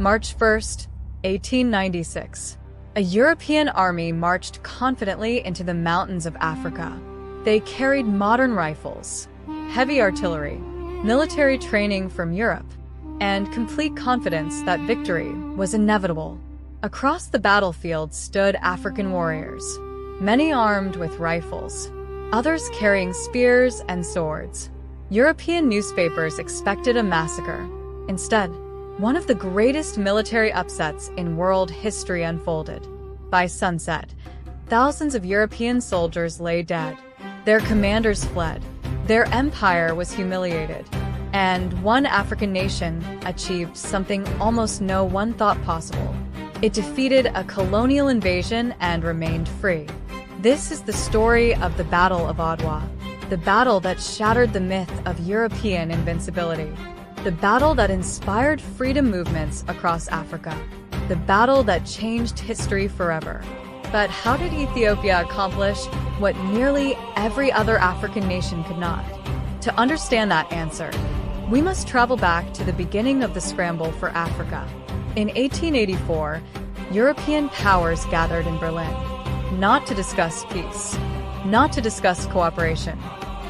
March 1st, 1896. A European army marched confidently into the mountains of Africa. They carried modern rifles, heavy artillery, military training from Europe, and complete confidence that victory was inevitable. Across the battlefield stood African warriors, many armed with rifles, others carrying spears and swords. European newspapers expected a massacre. Instead, one of the greatest military upsets in world history unfolded. By sunset, thousands of European soldiers lay dead. Their commanders fled. Their empire was humiliated. And one African nation achieved something almost no one thought possible. It defeated a colonial invasion and remained free. This is the story of the Battle of Adwa, the battle that shattered the myth of European invincibility, the battle that inspired freedom movements across Africa, the battle that changed history forever. But how did Ethiopia accomplish what nearly every other African nation could not? To understand that answer, we must travel back to the beginning of the scramble for Africa. In 1884, European powers gathered in Berlin, not to discuss peace, not to discuss cooperation,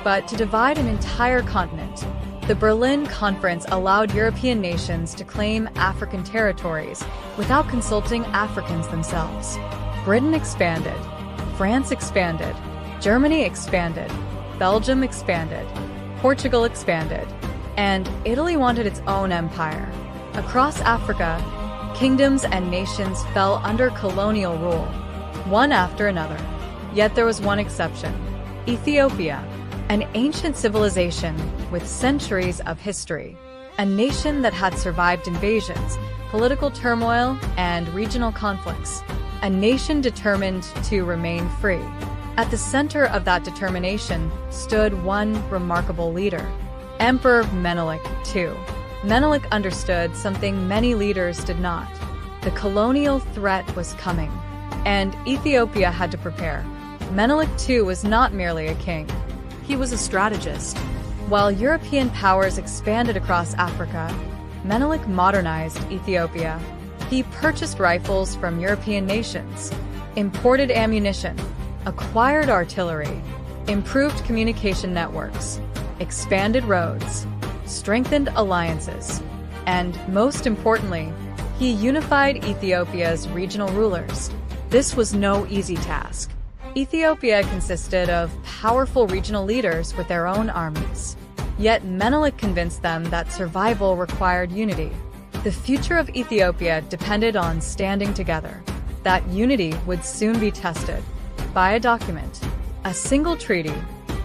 but to divide an entire continent. The Berlin Conference allowed European nations to claim African territories without consulting Africans themselves. Britain expanded, France expanded, Germany expanded, Belgium expanded, Portugal expanded, and Italy wanted its own empire. Across Africa, kingdoms and nations fell under colonial rule, one after another. Yet there was one exception: Ethiopia, an ancient civilization with centuries of history, a nation that had survived invasions, political turmoil, and regional conflicts, a nation determined to remain free. At the center of that determination stood one remarkable leader, Emperor Menelik II. Menelik understood something many leaders did not. The colonial threat was coming, and Ethiopia had to prepare. Menelik II was not merely a king. He was a strategist. While European powers expanded across Africa, Menelik modernized Ethiopia. He purchased rifles from European nations, imported ammunition, acquired artillery, improved communication networks, expanded roads, strengthened alliances, and, most importantly, he unified Ethiopia's regional rulers. This was no easy task. Ethiopia consisted of powerful regional leaders with their own armies. Yet Menelik convinced them that survival required unity. The future of Ethiopia depended on standing together. That unity would soon be tested by a document, a single treaty,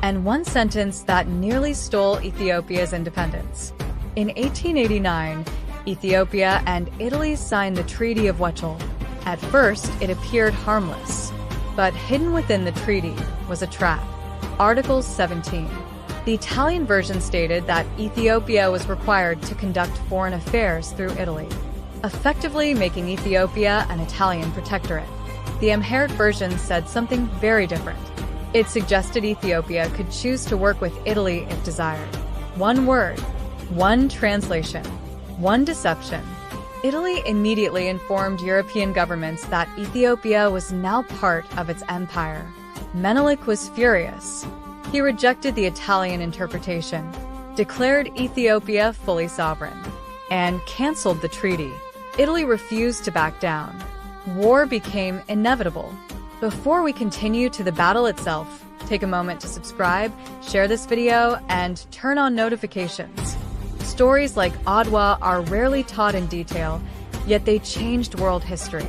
and one sentence that nearly stole Ethiopia's independence. In 1889, Ethiopia and Italy signed the Treaty of Wechel. At first, it appeared harmless, but hidden within the treaty was a trap. Article 17. The Italian version stated that Ethiopia was required to conduct foreign affairs through Italy, effectively making Ethiopia an Italian protectorate. The Amharic version said something very different. It suggested Ethiopia could choose to work with Italy if desired. One word, one translation, one deception. Italy immediately informed European governments that Ethiopia was now part of its empire. Menelik was furious. He rejected the Italian interpretation, declared Ethiopia fully sovereign, and canceled the treaty. Italy refused to back down. War became inevitable. Before we continue to the battle itself, take a moment to subscribe, share this video, and turn on notifications. Stories like Adwa are rarely taught in detail, yet they changed world history.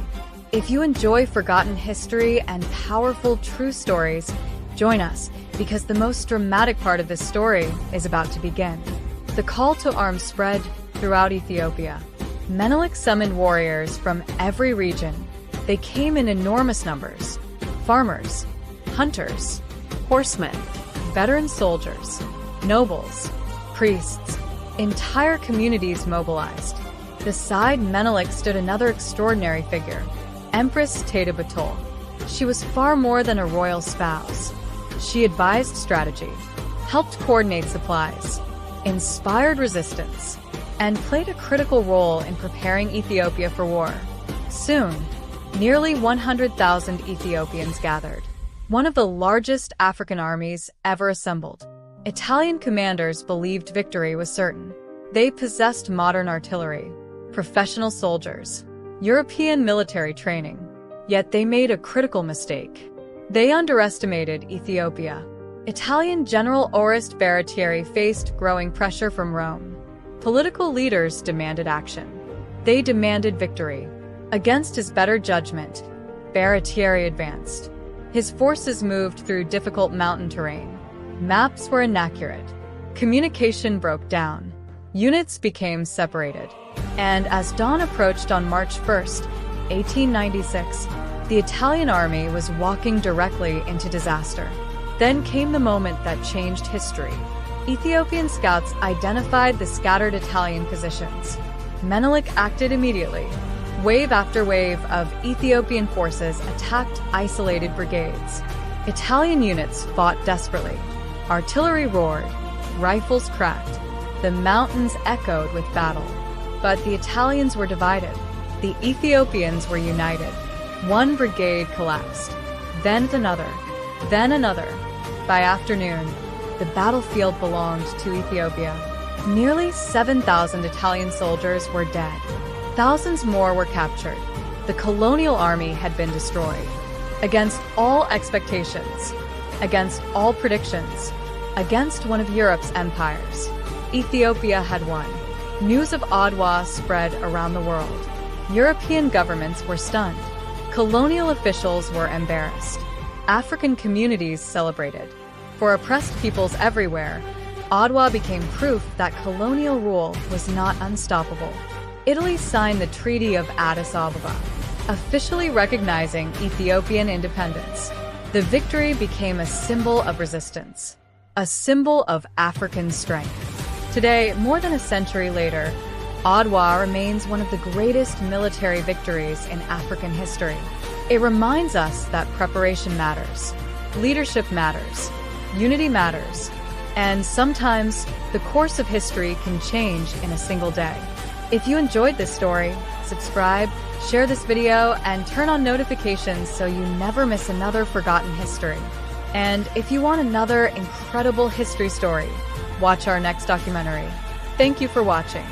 If you enjoy forgotten history and powerful true stories, join us, because the most dramatic part of this story is about to begin. The call to arms spread throughout Ethiopia. Menelik summoned warriors from every region. They came in enormous numbers: farmers, hunters, horsemen, veteran soldiers, nobles, priests. Entire communities mobilized. Beside Menelik stood another extraordinary figure, Empress Ethopia. She was far more than a royal spouse. She advised strategy, helped coordinate supplies, inspired resistance, and played a critical role in preparing Ethiopia for war. Soon, nearly 100,000 Ethiopians gathered, one of the largest African armies ever assembled. Italian commanders believed victory was certain. They possessed modern artillery, professional soldiers, European military training. Yet they made a critical mistake. They underestimated Ethiopia. Italian General Oreste Baratieri faced growing pressure from Rome. Political leaders demanded action. They demanded victory. Against his better judgment, Baratieri advanced. His forces moved through difficult mountain terrain. Maps were inaccurate. Communication broke down. Units became separated. And as dawn approached on March 1st, 1896, the Italian army was walking directly into disaster. Then came the moment that changed history. Ethiopian scouts identified the scattered Italian positions. Menelik acted immediately. Wave after wave of Ethiopian forces attacked isolated brigades. Italian units fought desperately. Artillery roared. Rifles cracked. The mountains echoed with battle. But the Italians were divided. The Ethiopians were united. One brigade collapsed. Then another. Then another. By afternoon, the battlefield belonged to Ethiopia. Nearly 7,000 Italian soldiers were dead. Thousands more were captured. The colonial army had been destroyed. Against all expectations, against all predictions, against one of Europe's empires, Ethiopia had won. News of Adwa spread around the world. European governments were stunned. Colonial officials were embarrassed. African communities celebrated. For oppressed peoples everywhere, Adwa became proof that colonial rule was not unstoppable. Italy signed the Treaty of Addis Ababa, officially recognizing Ethiopian independence. The victory became a symbol of resistance, a symbol of African strength. Today, more than a century later, Adwa remains one of the greatest military victories in African history. It reminds us that preparation matters, leadership matters, unity matters, and sometimes the course of history can change in a single day. If you enjoyed this story, subscribe, share this video, and turn on notifications so you never miss another forgotten history. And if you want another incredible history story, watch our next documentary. Thank you for watching.